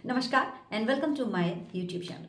नमस्कार and welcome to my YouTube channel.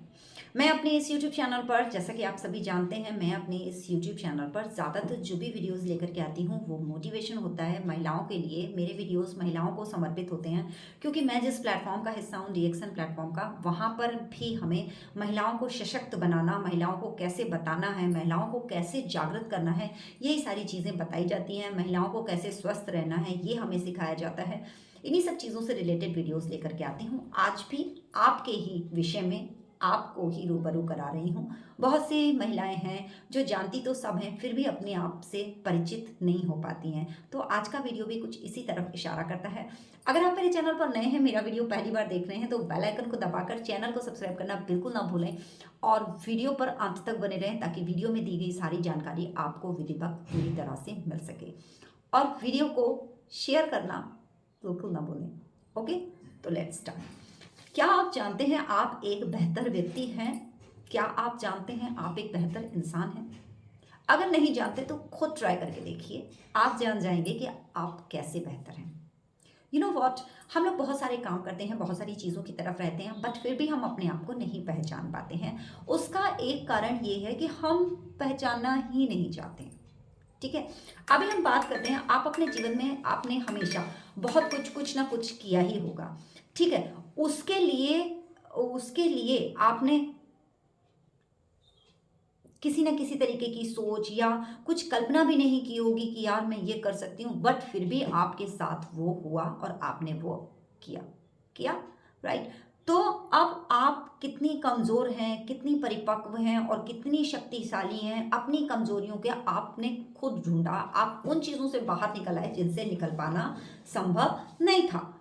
मैं अपने इस यूट्यूब चैनल पर, जैसा कि आप सभी जानते हैं, मैं अपने इस यूट्यूब चैनल पर ज़्यादातर जो भी वीडियोस लेकर के आती हूँ वो मोटिवेशन होता है महिलाओं के लिए। मेरे वीडियोस महिलाओं को समर्पित होते हैं क्योंकि मैं जिस प्लेटफॉर्म का हिस्सा हूँ, रिएक्शन प्लेटफॉर्म का, वहाँ पर भी हमें महिलाओं को सशक्त बनाना, महिलाओं को कैसे बताना है, महिलाओं को कैसे जागृत करना है, यही सारी चीज़ें बताई जाती हैं। महिलाओं को कैसे स्वस्थ रहना है ये हमें सिखाया जाता है। इन्हीं सब चीज़ों से रिलेटेड वीडियोस लेकर के आती हूँ। आज भी आपके ही विषय में आपको ही रूबरू करा रही हूँ। बहुत सी महिलाएं हैं जो जानती तो सब हैं फिर भी अपने आप से परिचित नहीं हो पाती हैं। तो आज का वीडियो भी कुछ इसी तरफ इशारा करता है। अगर आप मेरे चैनल पर नए हैं, मेरा वीडियो पहली बार देख रहे हैं, तो बेल आइकन को दबाकर चैनल को सब्सक्राइब करना बिल्कुल ना भूलें और वीडियो पर अंत तक बने रहें ताकि वीडियो में दी गई सारी जानकारी आपको विधिवत पूरी तरह से मिल सके। और वीडियो को शेयर करना बिल्कुल ना भूलें। ओके, तो लेट्स स्टार्ट। क्या आप जानते हैं आप एक बेहतर व्यक्ति हैं? क्या आप जानते हैं आप एक बेहतर इंसान हैं? अगर नहीं जानते तो खुद ट्राई करके देखिए, आप जान जाएंगे कि आप कैसे बेहतर हैं। यू नो वॉट, हम लोग बहुत सारे काम करते हैं, बहुत सारी चीज़ों की तरफ रहते हैं, बट फिर भी हम अपने आप को नहीं पहचान पाते हैं। उसका एक कारण ये है कि हम पहचानना ही नहीं चाहते। ठीक है, अभी हम बात करते हैं, आप अपने जीवन में आपने हमेशा बहुत कुछ ना कुछ किया ही होगा। ठीक है, उसके लिए आपने किसी ना किसी तरीके की सोच या कुछ कल्पना भी नहीं की होगी कि यार मैं ये कर सकती हूँ, बट फिर भी आपके साथ वो हुआ और आपने वो किया किया राइट। तो अब आप कितनी कमज़ोर हैं, कितनी परिपक्व हैं और कितनी शक्तिशाली हैं, अपनी कमज़ोरियों के आपने खुद ढूंढा। आप उन चीज़ों से बाहर निकल आए जिनसे निकल पाना संभव नहीं था।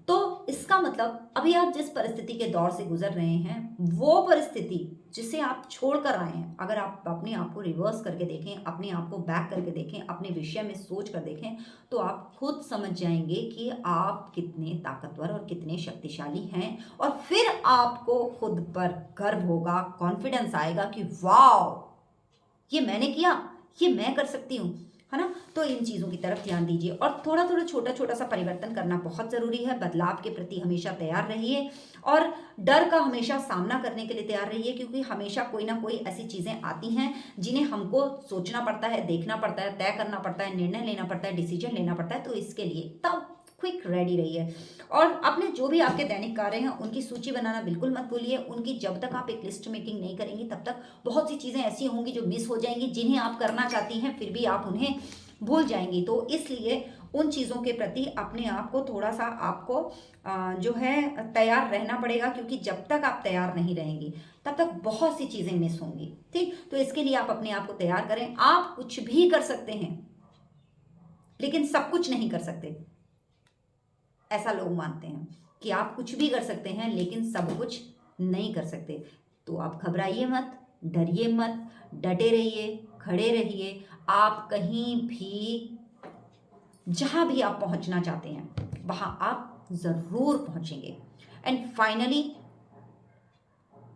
तो इसका मतलब अभी आप जिस परिस्थिति के दौर से गुजर रहे हैं, वो परिस्थिति जिसे आप छोड़ कर आए हैं, अगर आप अपने आप को रिवर्स करके देखें, अपने आप को बैक करके देखें, अपने विषय में सोच कर देखें, तो आप खुद समझ जाएंगे कि आप कितने ताकतवर और कितने शक्तिशाली हैं। और फिर आपको खुद पर गर्व होगा, कॉन्फिडेंस आएगा कि वाह, ये मैंने किया, ये मैं कर सकती हूँ, है ना। तो इन चीज़ों की तरफ ध्यान दीजिए और थोड़ा थोड़ा छोटा छोटा सा परिवर्तन करना बहुत ज़रूरी है। बदलाव के प्रति हमेशा तैयार रहिए और डर का हमेशा सामना करने के लिए तैयार रहिए, क्योंकि हमेशा कोई ना कोई ऐसी चीज़ें आती हैं जिन्हें हमको सोचना पड़ता है, देखना पड़ता है, तय करना पड़ता है, निर्णय लेना पड़ता है, डिसीजन लेना पड़ता है। तो इसके लिए तब क्विक रेडी रहिए और अपने जो भी आपके दैनिक कार्य हैं उनकी सूची बनाना बिल्कुल मत भूलिए। उनकी जब तक आप एक लिस्ट मेकिंग नहीं करेंगी तब तक बहुत सी चीज़ें ऐसी होंगी जो मिस हो जाएंगी, जिन्हें आप करना चाहती हैं फिर भी आप उन्हें भूल जाएंगी। तो इसलिए उन चीज़ों के प्रति अपने आप को थोड़ा सा आपको जो है तैयार रहना पड़ेगा, क्योंकि जब तक आप तैयार नहीं रहेंगी तब तक बहुत सी चीज़ें मिस होंगी। ठीक, तो इसके लिए आप अपने आप को तैयार करें। आप कुछ भी कर सकते हैं लेकिन सब कुछ नहीं कर सकते, ऐसा लोग मानते हैं कि आप कुछ भी कर सकते हैं लेकिन सब कुछ नहीं कर सकते। तो आप घबराइए मत, डरिए मत, डटे रहिए, खड़े रहिए। आप कहीं भी, जहां भी आप पहुंचना चाहते हैं वहां आप जरूर पहुंचेंगे। एंड फाइनली,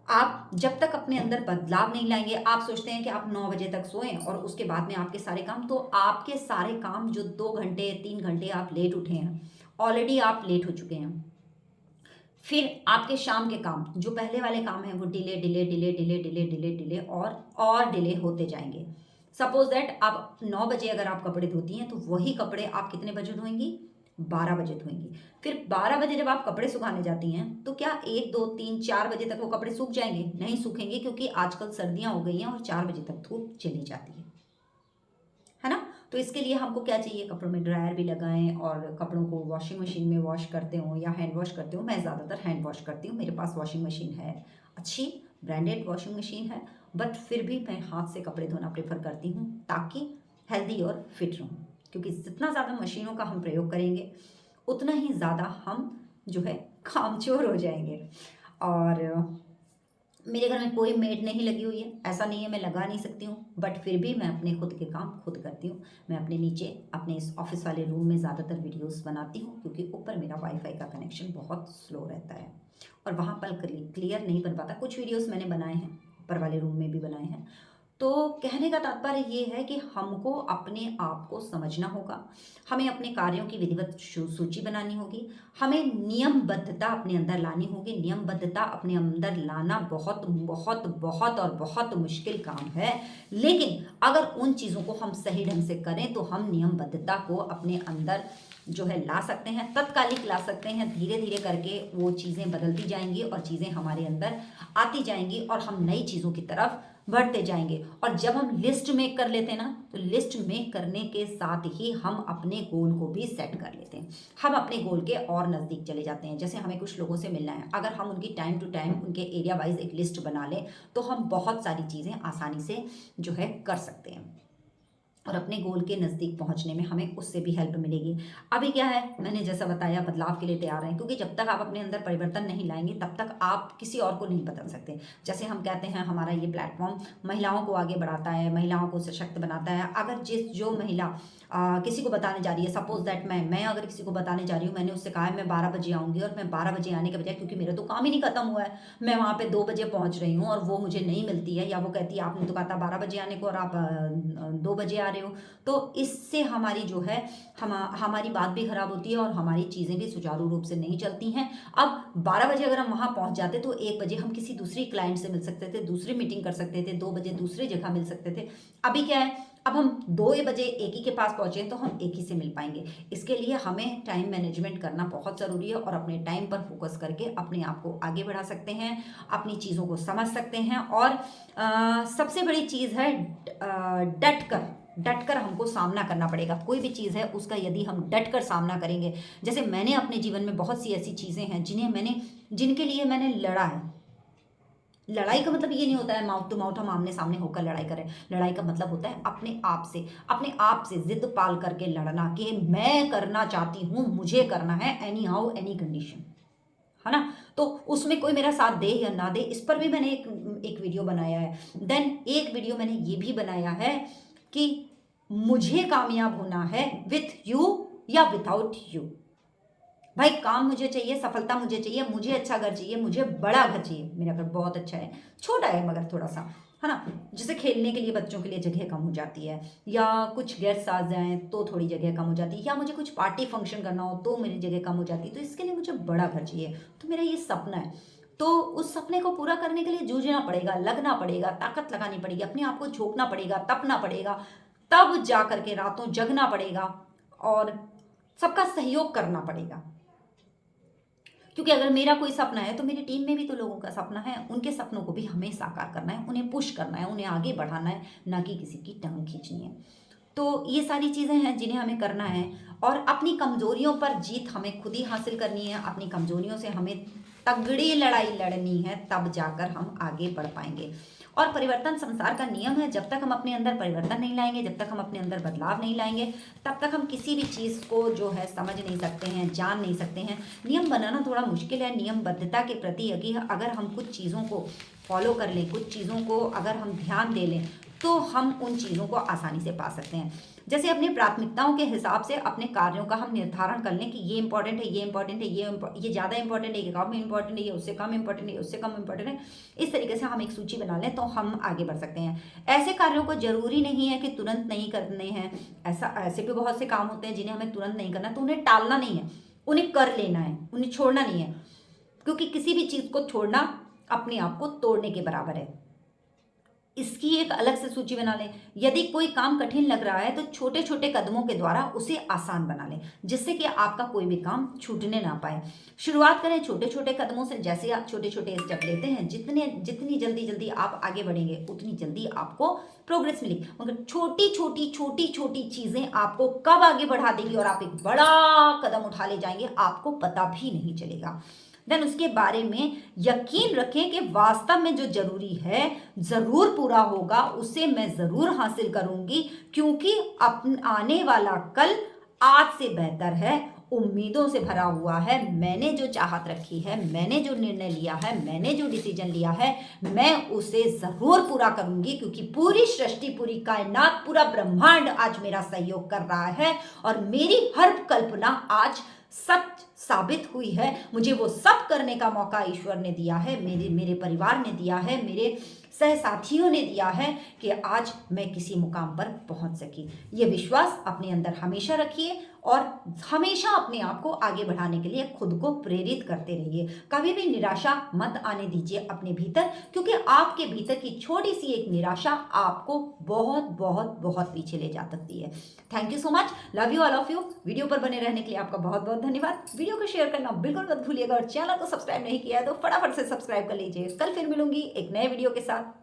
आप जब तक अपने अंदर बदलाव नहीं लाएंगे, आप सोचते हैं कि आप 9 बजे तक सोएं और उसके बाद में आपके सारे काम, तो आपके सारे काम जो 2 घंटे 3 घंटे आप लेट उठे हैं, ऑलरेडी आप लेट हो चुके हैं। फिर आपके शाम के काम, जो पहले वाले काम हैं, वो delay delay delay delay delay delay delay और डिले होते जाएंगे। सपोज दैट आप 9 बजे अगर आप कपड़े धोती हैं तो वही कपड़े आप कितने बजे धोएंगी? 12 बजे धोएंगी। फिर 12 बजे जब आप कपड़े सुखाने जाती हैं तो क्या 1 2 3 4 बजे तक वो कपड़े सूख जाएंगे? नहीं सूखेंगे, क्योंकि आजकल सर्दियां हो गई हैं और 4 बजे तक धूप चली जाती है ना। तो इसके लिए हमको क्या चाहिए? कपड़ों में ड्रायर भी लगाएं और कपड़ों को वॉशिंग मशीन में वॉश करते हो या हैंड वॉश करते हो। मैं ज़्यादातर हैंड वॉश करती हूँ, मेरे पास वॉशिंग मशीन है, अच्छी ब्रांडेड वॉशिंग मशीन है, बट फिर भी मैं हाथ से कपड़े धोना प्रेफर करती हूँ ताकि हेल्दी और फिट रहूँ। क्योंकि जितना ज़्यादा मशीनों का हम प्रयोग करेंगे उतना ही ज़्यादा हम जो है कामचोर हो जाएंगे। और मेरे घर में कोई मेड नहीं लगी हुई है, ऐसा नहीं है मैं लगा नहीं सकती हूँ, बट फिर भी मैं अपने खुद के काम खुद करती हूँ। मैं अपने नीचे अपने इस ऑफिस वाले रूम में ज़्यादातर वीडियोस बनाती हूँ, क्योंकि ऊपर मेरा वाईफाई का कनेक्शन बहुत स्लो रहता है और वहाँ पर क्लियर नहीं बन पाता। कुछ वीडियोस मैंने बनाए हैं, ऊपर वाले रूम में भी बनाए हैं। तो कहने का तात्पर्य ये है कि हमको अपने आप को समझना होगा, हमें अपने कार्यों की विधिवत सूची बनानी होगी, हमें नियमबद्धता अपने अंदर लानी होगी। नियमबद्धता अपने अंदर लाना बहुत बहुत बहुत और बहुत मुश्किल काम है, लेकिन अगर उन चीज़ों को हम सही ढंग से करें तो हम नियमबद्धता को अपने अंदर जो है ला सकते हैं, तत्कालिक ला सकते हैं। धीरे धीरे करके वो चीज़ें बदलती जाएंगी और चीज़ें हमारे अंदर आती जाएंगी और हम नई चीज़ों की तरफ बढ़ते जाएंगे। और जब हम लिस्ट मेक कर लेते हैं ना, तो लिस्ट मेक करने के साथ ही हम अपने गोल को भी सेट कर लेते हैं, हम अपने गोल के और नज़दीक चले जाते हैं। जैसे हमें कुछ लोगों से मिलना है, अगर हम उनकी टाइम टू टाइम उनके एरिया वाइज एक लिस्ट बना लें तो हम बहुत सारी चीज़ें आसानी से जो है कर सकते हैं और अपने गोल के नज़दीक पहुंचने में हमें उससे भी हेल्प मिलेगी। अभी क्या है, मैंने जैसा बताया, बदलाव के लिए तैयार हैं, क्योंकि जब तक आप अपने अंदर परिवर्तन नहीं लाएंगे तब तक आप किसी और को नहीं बदल सकते। जैसे हम कहते हैं हमारा ये प्लेटफॉर्म महिलाओं को आगे बढ़ाता है, महिलाओं को सशक्त बनाता है। अगर जो महिला किसी को बताने जा रही है, सपोज दैट मैं अगर किसी को बताने जा रही हूँ, मैंने उससे कहा है मैं 12 बजे आऊँगी, और मैं 12 बजे आने के बजाय, क्योंकि मेरा तो काम ही नहीं खत्म हुआ है, मैं वहाँ पे 2 बजे पहुँच रही हूँ और वो मुझे नहीं मिलती है, या वो कहती है आपने तो कहा था 12 बजे आने को और आप 2 बजे आ रहे हो, तो इससे हमारी जो है हमारी बात भी खराब होती है और हमारी चीज़ें भी सुचारू रूप से नहीं चलती हैं। अब 12 बजे अगर हम वहाँ पहुँच जाते तो 1 बजे हम किसी दूसरी क्लाइंट से मिल सकते थे, दूसरी मीटिंग कर सकते थे, 2 बजे दूसरी जगह मिल सकते थे। अभी क्या है, अब हम 2 बजे एक ही के पास पहुँचे तो हम एक ही से मिल पाएंगे। इसके लिए हमें टाइम मैनेजमेंट करना बहुत ज़रूरी है और अपने टाइम पर फोकस करके अपने आप को आगे बढ़ा सकते हैं, अपनी चीज़ों को समझ सकते हैं। और सबसे बड़ी चीज़ है डट कर हमको सामना करना पड़ेगा। कोई भी चीज़ है उसका यदि हम डट कर सामना करेंगे, जैसे मैंने अपने जीवन में बहुत सी ऐसी चीज़ें हैं जिनके लिए मैंने लड़ा है। लड़ाई का मतलब ये नहीं होता है माउथ टू माउथ हम आमने सामने होकर लड़ाई करें। लड़ाई का मतलब होता है अपने आप से जिद पाल करके लड़ना कि मैं करना चाहती हूँ, मुझे करना है, एनी हाउ एनी कंडीशन, है ना। तो उसमें कोई मेरा साथ दे या ना दे, इस पर भी मैंने एक वीडियो बनाया है। देन एक वीडियो मैंने ये भी बनाया है कि मुझे कामयाब होना है विथ यू या विदाउट यू। भाई काम मुझे चाहिए, सफलता मुझे चाहिए, मुझे अच्छा घर चाहिए, मुझे बड़ा घर चाहिए। मेरा घर बहुत अच्छा है, छोटा है मगर थोड़ा सा, है ना। जैसे खेलने के लिए बच्चों के लिए जगह कम हो जाती है, या कुछ गेस्ट आ जाएं तो थोड़ी जगह कम हो जाती है, या मुझे कुछ पार्टी फंक्शन करना हो तो मेरी जगह कम हो जाती है। तो इसके लिए मुझे बड़ा घर चाहिए। तो मेरा ये सपना है। तो उस सपने को पूरा करने के लिए जूझना पड़ेगा, लगना पड़ेगा, ताकत लगानी पड़ेगी, अपने आप को झोंकना पड़ेगा, तपना पड़ेगा, तब जा करके रातों जगना पड़ेगा और सबका सहयोग करना पड़ेगा। क्योंकि अगर मेरा कोई सपना है तो मेरी टीम में भी तो लोगों का सपना है, उनके सपनों को भी हमें साकार करना है, उन्हें पुश करना है, उन्हें आगे बढ़ाना है, ना कि किसी की टांग खींचनी है। तो ये सारी चीज़ें हैं जिन्हें हमें करना है। और अपनी कमजोरियों पर जीत हमें खुद ही हासिल करनी है, अपनी कमजोरियों से हमें तगड़ी लड़ाई लड़नी है, तब जाकर हम आगे बढ़ पाएंगे। और परिवर्तन संसार का नियम है, जब तक हम अपने अंदर परिवर्तन नहीं लाएंगे, जब तक हम अपने अंदर बदलाव नहीं लाएंगे, तब तक हम किसी भी चीज़ को जो है समझ नहीं सकते हैं, जान नहीं सकते हैं। नियम बनाना थोड़ा मुश्किल है, नियमबद्धता के प्रति अगर हम कुछ चीज़ों को फॉलो कर लें, कुछ चीज़ों को अगर हम ध्यान दे लें, तो हम उन चीज़ों को आसानी से पा सकते हैं। जैसे अपनी प्राथमिकताओं के हिसाब से अपने कार्यों का हम निर्धारण कर लें कि ये इंपॉर्टेंट है, ये इंपॉर्टेंट है, ये ज़्यादा इंपॉर्टेंट है, ये कम इंपॉर्टेंट है, ये उससे कम इंपॉर्टेंट है, ये उससे कम इंपॉर्टेंट है। इस तरीके से हम एक सूची बना लें तो हम आगे बढ़ सकते हैं। ऐसे कार्यों को जरूरी नहीं है कि तुरंत नहीं करने हैं। ऐसे भी बहुत से काम होते हैं जिन्हें हमें तुरंत नहीं करना, तो उन्हें टालना नहीं है, उन्हें कर लेना है, उन्हें छोड़ना नहीं है। क्योंकि किसी भी चीज़ को छोड़ना अपने आप को तोड़ने के बराबर है। इसकी एक अलग से सूची बना लें। यदि कोई काम कठिन लग रहा है तो छोटे छोटे कदमों के द्वारा उसे आसान बना लें, जिससे कि आपका कोई भी काम छूटने ना पाए। शुरुआत करें छोटे छोटे कदमों से। जैसे आप छोटे छोटे स्टेप लेते हैं, जितनी जल्दी आप आगे बढ़ेंगे उतनी जल्दी आपको प्रोग्रेस मिलेगी। मगर छोटी छोटी चीजें आपको कब आगे बढ़ा देगी और आप एक बड़ा कदम उठा ले जाएंगे, आपको पता भी नहीं चलेगा। देन उसके बारे में यकीन रखें कि वास्तव में जो जरूरी है जरूर पूरा होगा, उसे मैं जरूर हासिल करूंगी, क्योंकि आने वाला कल आज से बेहतर है, उम्मीदों से भरा हुआ है। मैंने जो चाहत रखी है, मैंने जो निर्णय लिया है, मैंने जो डिसीजन लिया है, मैं उसे जरूर पूरा करूंगी, क्योंकि पूरी सृष्टि, पूरी कायनात, पूरा ब्रह्मांड आज मेरा सहयोग कर रहा है और मेरी हर कल्पना आज सच साबित हुई है। मुझे वो सब करने का मौका ईश्वर ने दिया है, मेरे परिवार ने दिया है, मेरे सहसाथियों ने दिया है कि आज मैं किसी मुकाम पर पहुंच सकी। ये विश्वास अपने अंदर हमेशा रखिए और हमेशा अपने आप को आगे बढ़ाने के लिए खुद को प्रेरित करते रहिए। कभी भी निराशा मत आने दीजिए अपने भीतर, क्योंकि आपके भीतर की छोटी सी एक निराशा आपको बहुत बहुत बहुत पीछे ले जा सकती है। Thank you so much, love you all of you. Video पर बने रहने के लिए आपका बहुत बहुत धन्यवाद। वीडियो को शेयर करना बिल्कुल मत भूलिएगा और चैनल को सब्सक्राइब नहीं किया है तो फटाफट से सब्सक्राइब कर लीजिए। कल फिर मिलूंगी एक नए वीडियो के साथ।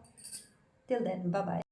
Till then bye bye.